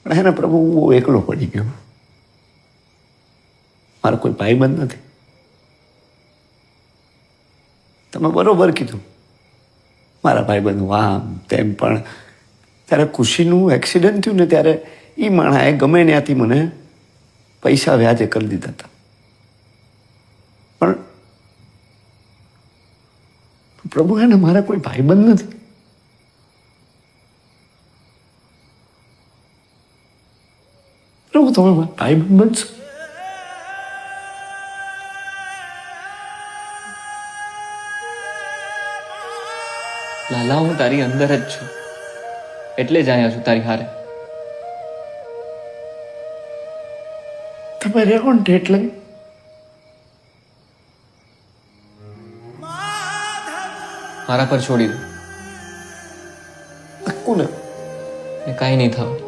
પણ એને પ્રભુ હું બહુ એકલો પડી ગયો. મારો કોઈ ભાઈબંધ નથી. તમે બરોબર કીધું, મારા ભાઈબંધ આમ તેમ, પણ ત્યારે ખુશીનું એક્સિડન્ટ થયું ને ત્યારે એ માણાએ ગમે ત્યાંથી મને પૈસા વ્યાજે કરી દીધા હતા. પણ પ્રભુ એને મારા કોઈ ભાઈબંધ નથી. પ્રભુ તમે મારા ભાઈબંધ બનશો. લાલા, હું તારી અંદર જ છું, એટલે જ આવ્યા છું તારી હારે. તમે રહો ને એટલે મારા પર છોડી દે, કોને એ કાંઈ નહીં થયું.